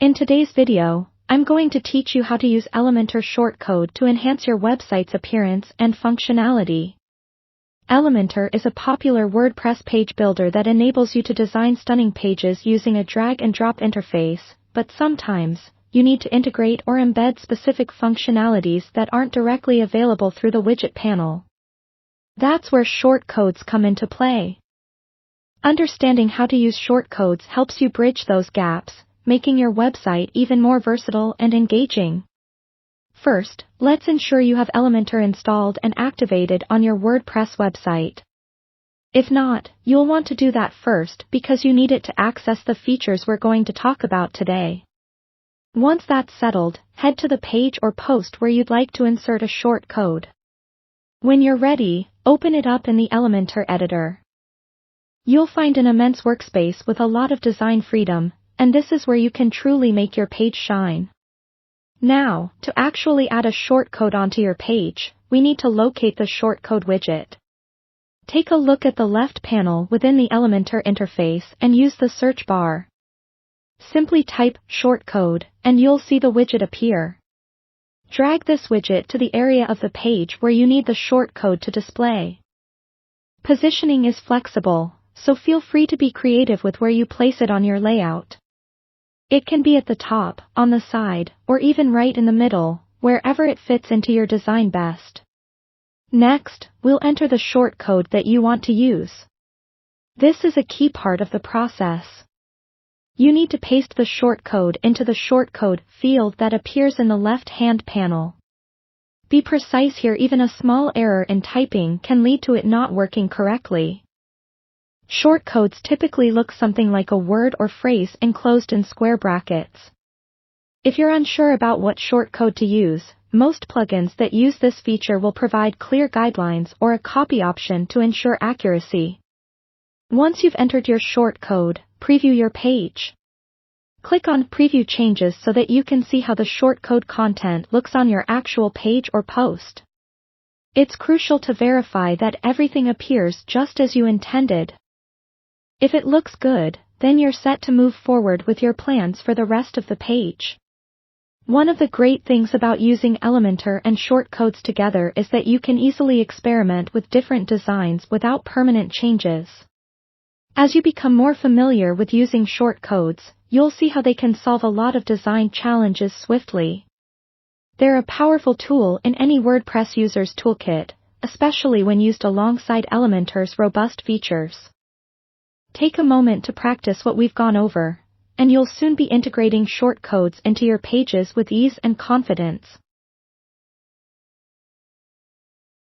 In today's video, I'm going to teach you how to use Elementor Shortcode to enhance your website's appearance and functionality. Elementor is a popular WordPress page builder that enables you to design stunning pages using a drag-and-drop interface, but sometimes, you need to integrate or embed specific functionalities that aren't directly available through the widget panel. That's where shortcodes come into play. Understanding how to use shortcodes helps you bridge those gaps, making your website even more versatile and engaging. First, let's ensure you have Elementor installed and activated on your WordPress website. If not, you'll want to do that first because you need it to access the features we're going to talk about today. Once that's settled, head to the page or post where you'd like to insert a shortcode. When you're ready, open it up in the Elementor editor. You'll find an immense workspace with a lot of design freedom, and this is where you can truly make your page shine. Now, to actually add a shortcode onto your page, we need to locate the shortcode widget. Take a look at the left panel within the Elementor interface and use the search bar. Simply type shortcode, and you'll see the widget appear. Drag this widget to the area of the page where you need the shortcode to display. Positioning is flexible, so feel free to be creative with where you place it on your layout. It can be at the top, on the side, or even right in the middle, wherever it fits into your design best. Next, we'll enter the shortcode that you want to use. This is a key part of the process. You need to paste the shortcode into the shortcode field that appears in the left-hand panel. Be precise here, even a small error in typing can lead to it not working correctly. Shortcodes typically look something like a word or phrase enclosed in square brackets. If you're unsure about what shortcode to use, most plugins that use this feature will provide clear guidelines or a copy option to ensure accuracy. Once you've entered your shortcode, preview your page. Click on Preview Changes so that you can see how the shortcode content looks on your actual page or post. It's crucial to verify that everything appears just as you intended. If it looks good, then you're set to move forward with your plans for the rest of the page. One of the great things about using Elementor and shortcodes together is that you can easily experiment with different designs without permanent changes. As you become more familiar with using shortcodes, you'll see how they can solve a lot of design challenges swiftly. They're a powerful tool in any WordPress user's toolkit, especially when used alongside Elementor's robust features. Take a moment to practice what we've gone over, and you'll soon be integrating shortcodes into your pages with ease and confidence.